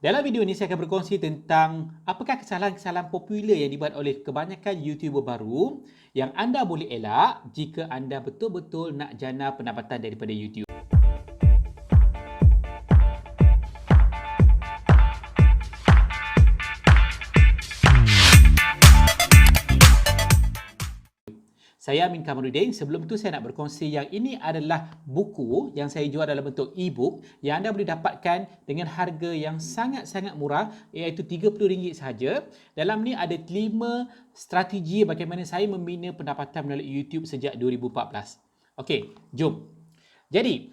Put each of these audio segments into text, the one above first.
Dalam video ini saya akan berkongsi tentang apakah kesalahan-kesalahan popular yang dibuat oleh kebanyakan YouTuber baru yang anda boleh elak jika anda betul-betul nak jana pendapatan daripada YouTube. Saya Amin Kamarudin. Sebelum tu saya nak berkongsi yang ini adalah buku yang saya jual dalam bentuk e-book yang anda boleh dapatkan dengan harga yang sangat-sangat murah, iaitu RM30 sahaja. Dalam ni ada 5 strategi bagaimana saya membina pendapatan melalui YouTube sejak 2014. Okey, jom. Jadi,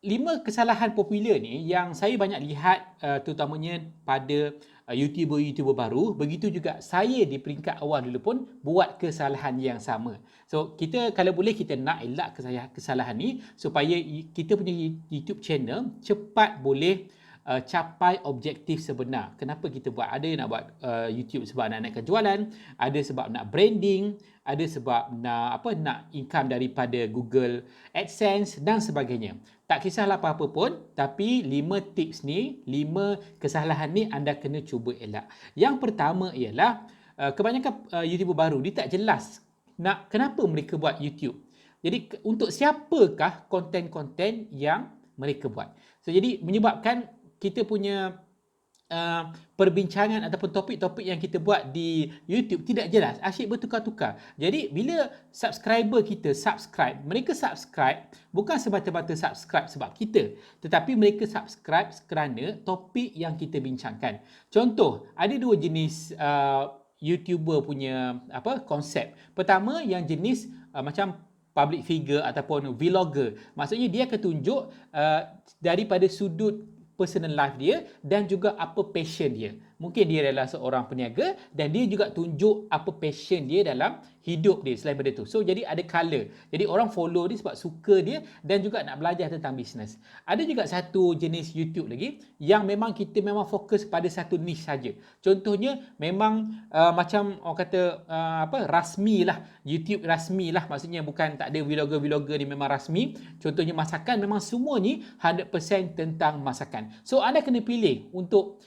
5 kesalahan popular ni yang saya banyak lihat terutamanya pada YouTuber-YouTuber baru. Begitu juga saya di peringkat awal dulu pun buat kesalahan yang sama. So kita kalau boleh kita nak elak kesalahan ni supaya kita punya YouTube channel cepat boleh capai objektif sebenar. Kenapa kita buat? Ada yang nak buat YouTube sebab nak naikkan jualan, ada sebab nak branding, ada sebab nak income daripada Google AdSense dan sebagainya. Tak kisahlah apa-apa pun, tapi 5 tips ni, 5 kesalahan ni anda kena cuba elak. Yang pertama ialah kebanyakan YouTuber baru dia tak jelas nak kenapa mereka buat YouTube. Jadi untuk siapakah konten-konten yang mereka buat. So jadi menyebabkan kita punya perbincangan ataupun topik-topik yang kita buat di YouTube tidak jelas, asyik bertukar-tukar. Jadi bila subscriber kita subscribe, mereka subscribe bukan semata-mata subscribe sebab kita, tetapi mereka subscribe kerana topik yang kita bincangkan. Contoh, ada 2 jenis YouTuber punya konsep. Pertama yang jenis macam public figure ataupun vlogger. Maksudnya dia akan tunjuk daripada sudut personal life dia dan juga apa passion dia. Mungkin dia adalah seorang peniaga dan dia juga tunjuk apa passion dia dalam hidup dia selain daripada tu. So jadi ada color. Jadi orang follow dia sebab suka dia dan juga nak belajar tentang bisnes. Ada juga satu jenis YouTube lagi yang memang kita memang fokus pada satu niche saja. Contohnya memang macam orang kata rasmi lah, YouTube rasmi lah, maksudnya bukan tak ada vlogger-vlogger ni memang rasmi. Contohnya masakan, memang semua ni 100% tentang masakan. So anda kena pilih untuk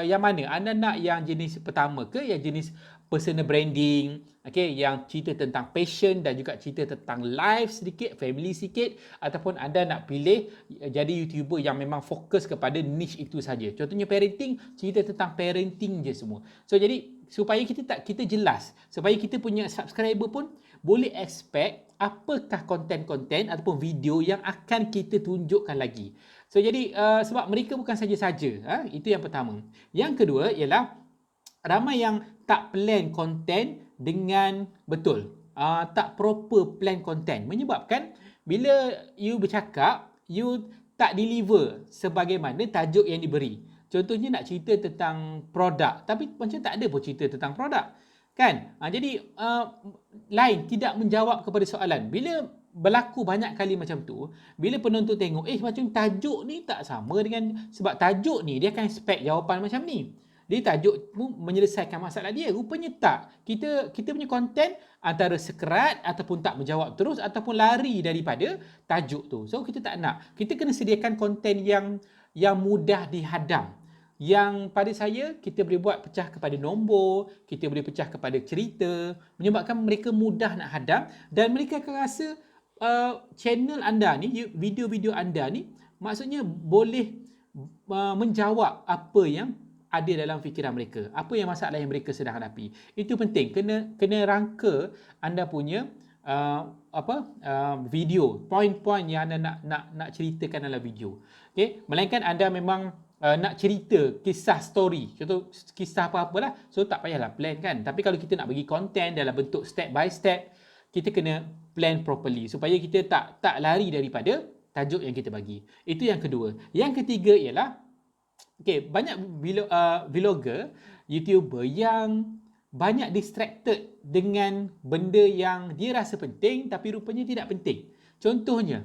yang mana. Anda nak yang jenis pertama ke yang jenis personal branding, okay, yang cerita tentang passion dan juga cerita tentang life sedikit, family sikit, ataupun anda nak pilih jadi YouTuber yang memang fokus kepada niche itu saja. Contohnya parenting, cerita tentang parenting je semua. So jadi supaya kita jelas, supaya kita punya subscriber pun boleh expect apakah konten-konten ataupun video yang akan kita tunjukkan lagi. So jadi sebab mereka bukan saja-saja, itu yang pertama. Yang kedua ialah ramai yang tak plan konten dengan betul. Tak proper plan konten, menyebabkan bila you bercakap, you tak deliver sebagaimana tajuk yang diberi. Contohnya nak cerita tentang produk, tapi macam tak ada pun cerita tentang produk. Kan? Jadi lain, tidak menjawab kepada soalan. Bila berlaku banyak kali macam tu, bila penonton tengok, macam tajuk ni tak sama dengan, sebab tajuk ni dia akan expect jawapan macam ni. Dia tajuk menyelesaikan masalah dia. Rupanya tak. Kita punya konten antara sekerat ataupun tak menjawab terus ataupun lari daripada tajuk tu. So kita tak nak. Kita kena sediakan konten yang mudah dihadam. Yang pada saya kita boleh buat pecah kepada nombor, kita boleh pecah kepada cerita, menyebabkan mereka mudah nak hadam dan mereka akan rasa channel anda ni, video-video anda ni maksudnya boleh menjawab apa yang ada dalam fikiran mereka, apa yang masalah yang mereka sedang hadapi. Itu penting, kena rangka anda punya video, poin-poin yang anda nak ceritakan dalam video. Okay? Melainkan anda memang nak cerita kisah story, contoh kisah apa-apalah, so tak payahlah plan kan. Tapi kalau kita nak bagi konten dalam bentuk step by step, kita kena plan properly supaya kita tak lari daripada tajuk yang kita bagi. Itu yang kedua. Yang ketiga ialah banyak vlogger, YouTuber yang banyak distracted dengan benda yang dia rasa penting tapi rupanya tidak penting. Contohnya,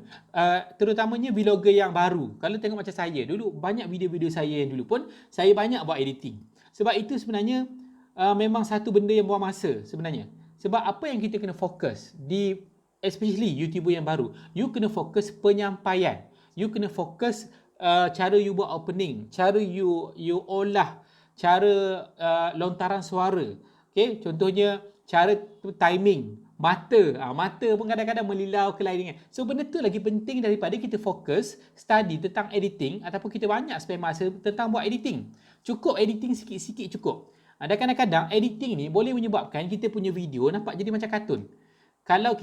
terutamanya vlogger yang baru. Kalau tengok macam saya, dulu banyak video-video saya yang dulu pun, saya banyak buat editing. Sebab itu sebenarnya memang satu benda yang buang masa sebenarnya. Sebab apa yang kita kena fokus, especially YouTuber yang baru, you kena fokus penyampaian. You kena fokus cara you buat opening, cara you olah, cara lontaran suara. Okey, contohnya cara timing, mata pun kadang-kadang melilau ke lain. So benda tu lagi penting daripada kita fokus study tentang editing ataupun kita banyak spend masa tentang buat editing. Cukup editing sikit-sikit cukup. Dan kadang-kadang editing ni boleh menyebabkan kita punya video nampak jadi macam kartun. Kalau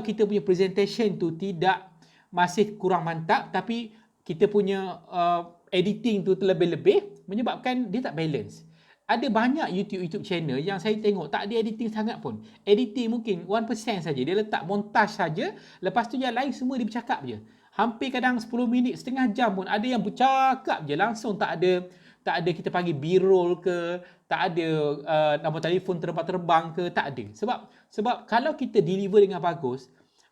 kita punya presentation tu tidak masih kurang mantap, tapi kita punya editing tu terlebih-lebih, menyebabkan dia tak balance. Ada banyak YouTube channel yang saya tengok tak ada editing sangat pun. Editing mungkin 1% saja. Dia letak montage saja, lepas tu yang lain semua dia bercakap je. Hampir kadang 10 minit, setengah jam pun ada yang bercakap je, langsung tak ada kita panggil B-roll ke, tak ada nombor telefon terbang-terbang ke, tak ada. Sebab kalau kita deliver dengan bagus,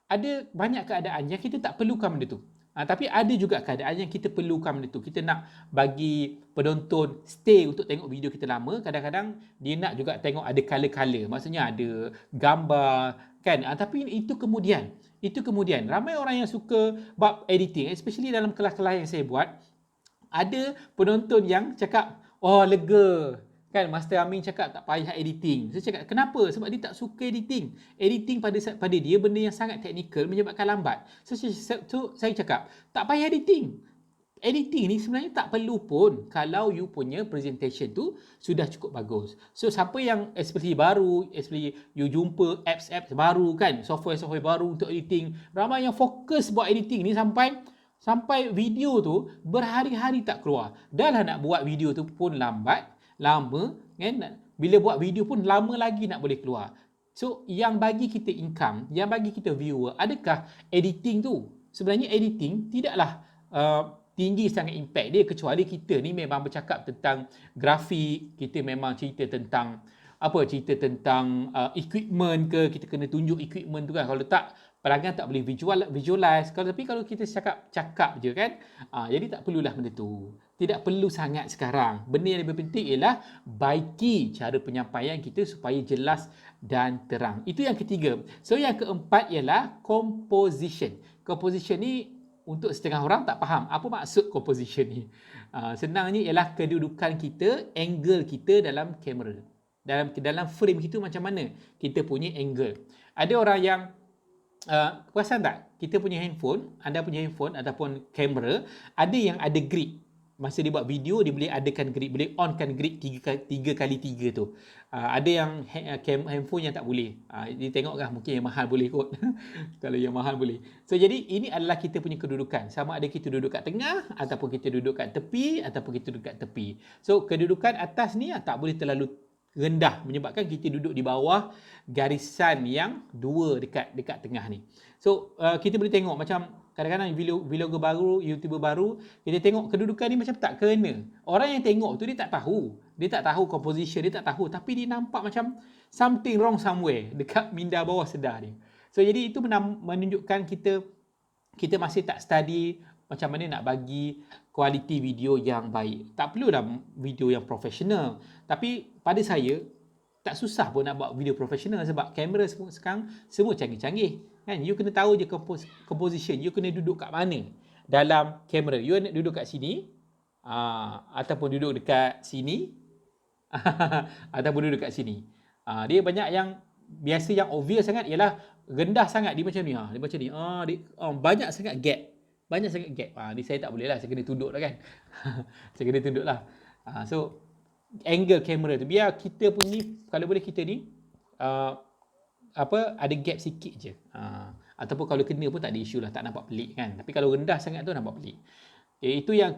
ada banyak keadaan yang kita tak perlukan benda tu. Tapi ada juga keadaan yang kita perlukan benda tu. Kita nak bagi penonton stay untuk tengok video kita lama. Kadang-kadang dia nak juga tengok ada color-color. Maksudnya ada gambar kan. Tapi itu kemudian ramai orang yang suka bab editing, especially dalam kelas-kelas yang saya buat. Ada penonton yang cakap, oh lega kan, Master Amin cakap tak payah editing. Saya cakap kenapa? Sebab dia tak suka editing. Editing pada dia benda yang sangat teknikal, menyebabkan lambat. So saya cakap tak payah editing. Editing ni sebenarnya tak perlu pun kalau you punya presentation tu sudah cukup bagus. So siapa yang especially you jumpa apps baru kan, software baru untuk editing, ramai yang fokus buat editing ni sampai video tu berhari-hari tak keluar. Dah lah nak buat video tu pun lama kan, bila buat video pun lama lagi nak boleh keluar. So yang bagi kita income, yang bagi kita viewer, adakah editing tu? Sebenarnya editing tidaklah tinggi sangat impact dia, kecuali kita ni memang bercakap tentang grafik, kita memang cerita tentang equipment ke, kita kena tunjuk equipment tu kan. Kalau tak, pelanggan tak boleh visualize. Tapi kalau kita cakap je kan, jadi tak perlulah benda tu. Tidak perlu sangat sekarang. Benda yang lebih penting ialah baiki cara penyampaian kita supaya jelas dan terang. Itu yang ketiga. So yang keempat ialah composition. Composition ni untuk setengah orang tak faham apa maksud composition ni. Senangnya ialah kedudukan kita, angle kita dalam kamera. Dalam frame kita macam mana kita punya angle. Ada orang yang perasan tak? Kita punya handphone, anda punya handphone ataupun kamera, ada yang ada grid. Masa dia buat video, dia boleh adakan grid, boleh onkan grid 3x3 tu. Ada yang handphone yang tak boleh. Dia tengoklah, mungkin yang mahal boleh kot. Kalau yang mahal boleh. So jadi ini adalah kita punya kedudukan. Sama ada kita duduk kat tengah, ataupun kita duduk kat tepi, ataupun kita duduk kat tepi. So kedudukan atas ni tak boleh terlalu rendah, menyebabkan kita duduk di bawah garisan yang dua dekat tengah ni. So kita boleh tengok macam kadang-kadang vlogger baru, YouTuber baru, kita tengok kedudukan ni macam tak kena. Orang yang tengok tu dia tak tahu composition, dia tak tahu, tapi dia nampak macam something wrong somewhere dekat minda bawah sedar dia. So jadi itu menunjukkan kita masih tak study macam mana nak bagi kualiti video yang baik. Tak perlu dah video yang profesional. Tapi pada saya, tak susah pun nak buat video profesional sebab kamera sekarang semua canggih-canggih. Kan? You kena tahu je composition. You kena duduk kat mana dalam kamera. You nak duduk kat sini, ataupun duduk dekat sini, ataupun duduk kat sini. Dia banyak yang biasa yang obvious sangat ialah rendah sangat dia macam ni. Dia macam ni. Banyak sangat gap. Ni saya tak boleh lah. Saya kena tunduk lah kan. Saya kena tunduk lah. So, angle kamera tu. Biar kita pun ni, kalau boleh kita ni, ada gap sikit je. Ataupun kalau kena pun tak ada isu lah. Tak nampak pelik kan. Tapi kalau rendah sangat tu nampak pelik. Itu yang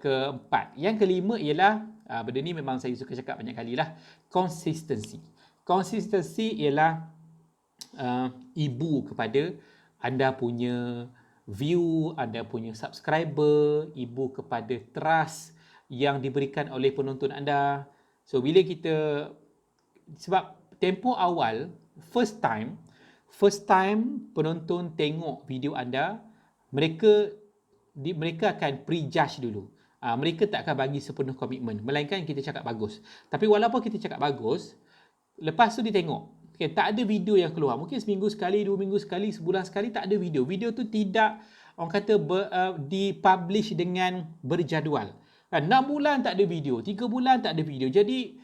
keempat. Yang kelima ialah, benda ni memang saya suka cakap banyak kali lah. Consistency. Consistency ialah ibu kepada anda punya view, anda punya subscriber, ibu kepada trust yang diberikan oleh penonton anda. So bila kita, sebab tempoh awal, first time penonton tengok video anda, mereka akan prejudge dulu. Mereka tak akan bagi sepenuh komitmen, melainkan kita cakap bagus. Tapi walaupun kita cakap bagus, lepas tu dia tengok, okay, tak ada video yang keluar. Mungkin seminggu sekali, 2 minggu sekali, sebulan sekali tak ada video. Video tu tidak orang kata dipublish dengan berjadual. 6 bulan tak ada video, 3 bulan tak ada video. Jadi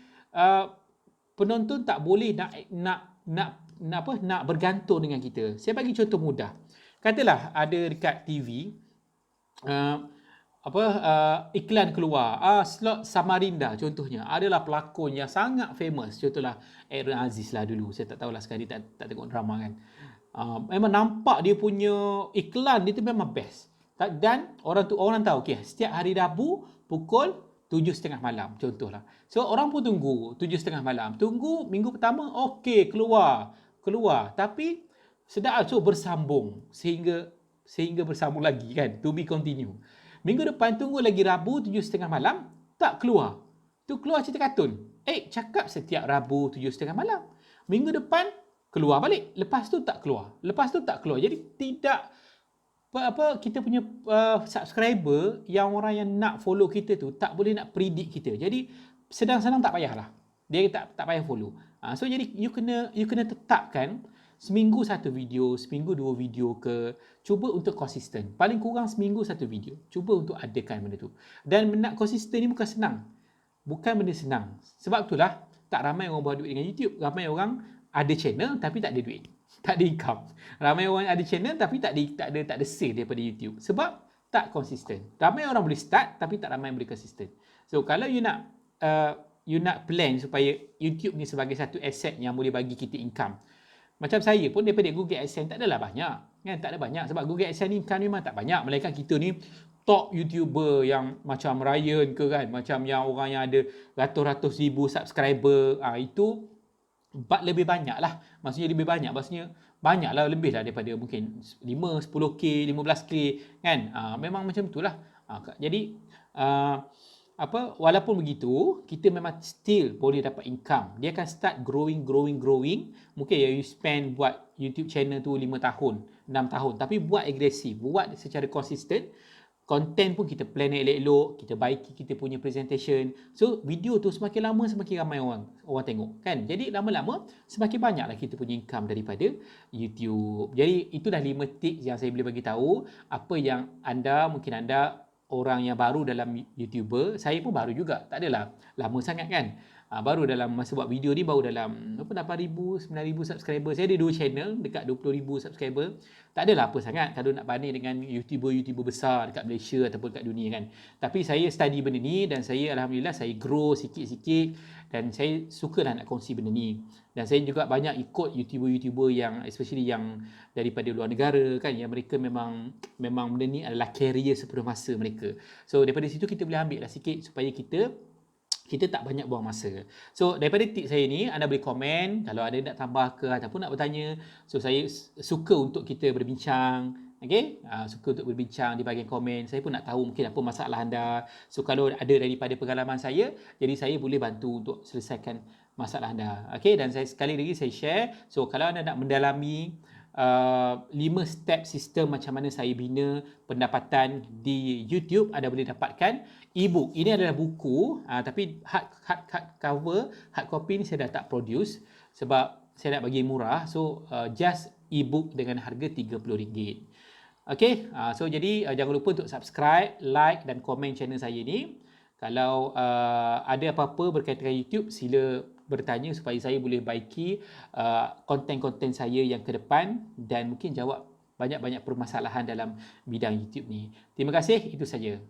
penonton tak boleh nak bergantung dengan kita. Saya bagi contoh mudah. Katalah ada dekat TV iklan keluar, slot Samarinda contohnya, adalah pelakon yang sangat famous, contohlah Aaron Aziz lah dulu, saya tak tahulah sekarang dia tak tengok drama kan. Memang nampak dia punya iklan dia tu memang best, dan orang tahu okey, setiap hari Rabu pukul 7.30 malam contohlah. So orang pun tunggu 7.30 malam, tunggu minggu pertama okey, keluar, tapi sedap, so bersambung sehingga bersambung lagi kan, to be continue. Minggu depan tunggu lagi Rabu 7.30 malam, tak keluar. Tu keluar cerita kartun. Cakap setiap Rabu 7.30 malam. Minggu depan keluar balik. Lepas tu tak keluar. Jadi tidak kita punya subscriber, yang orang yang nak follow kita tu tak boleh nak predict kita. Jadi sedang-sedang tak payahlah. Dia tak payah follow. So jadi you kena tetapkan seminggu satu video, seminggu 2 video ke. Cuba untuk konsisten. Paling kurang seminggu satu video. Cuba untuk adakan benda tu. Dan nak konsisten ni bukan senang. Bukan benda senang. Sebab itulah tak ramai orang buat duit dengan YouTube. Ramai orang ada channel tapi tak ada duit. Tak ada income. Ramai orang ada channel tapi tak ada sale daripada YouTube. Sebab tak konsisten. Ramai orang boleh start tapi tak ramai yang boleh konsisten. So kalau you nak plan supaya YouTube ni sebagai satu aset yang boleh bagi kita income. Macam saya pun daripada Google AdSense tak adalah banyak. Kan? Tak ada banyak. Sebab Google AdSense ni income memang tak banyak. Melainkan kita ni top YouTuber yang macam Ryan ke kan. Macam yang orang yang ada ratus-ratus ribu subscriber. Itu lebih banyak lah. Maksudnya lebih banyak. Maksudnya banyak lah, lebih lah daripada mungkin 5, 10K, 15K kan. Memang macam itulah. Jadi walaupun begitu, kita memang still boleh dapat income. Dia akan start growing. Mungkin you spend buat YouTube channel tu 5 tahun, 6 tahun. Tapi buat agresif, buat secara konsisten. Content pun kita plan elok-elok, kita baiki kita punya presentation. So, video tu semakin lama semakin ramai orang tengok kan. Jadi lama-lama semakin banyaklah kita punya income daripada YouTube. Jadi itulah 5 tips yang saya boleh bagi tahu. Apa yang mungkin anda orang yang baru dalam YouTuber, saya pun baru juga, tak adalah lama sangat kan. Baru dalam masa buat video ni, baru dalam 8,000, 9,000 subscriber. Saya ada 2 channel dekat 20,000 subscriber. Tak adalah apa sangat kalau nak banding dengan YouTuber besar dekat Malaysia ataupun dekat dunia kan. Tapi saya study benda ni dan saya alhamdulillah saya grow sikit-sikit dan saya sukalah nak kongsi benda ni. Dan saya juga banyak ikut YouTuber yang especially yang daripada luar negara kan, yang mereka memang benda ni adalah career sepenuh masa mereka. So daripada situ kita boleh ambil lah sikit supaya kita tak banyak buang masa. So daripada tips saya ni, anda boleh komen kalau ada nak tambah ke ataupun nak bertanya. So saya suka untuk kita berbincang. Okay? Suka untuk berbincang di bahagian komen. Saya pun nak tahu mungkin apa masalah anda. So kalau ada daripada pengalaman saya, jadi saya boleh bantu untuk selesaikan masalah anda. Okay? Dan saya sekali lagi saya share. So kalau anda nak mendalami 5 step sistem macam mana saya bina pendapatan di YouTube, anda boleh dapatkan e-book. Ini adalah buku, tapi hard cover, hard copy ni saya dah tak produce sebab saya nak bagi murah. So just e-book dengan harga RM30. Okay, so jadi jangan lupa untuk subscribe, like dan komen channel saya ni. Kalau ada apa-apa berkaitan dengan YouTube, sila bertanya supaya saya boleh baiki konten-konten saya yang ke depan dan mungkin jawab banyak-banyak permasalahan dalam bidang YouTube ni. Terima kasih, itu saja.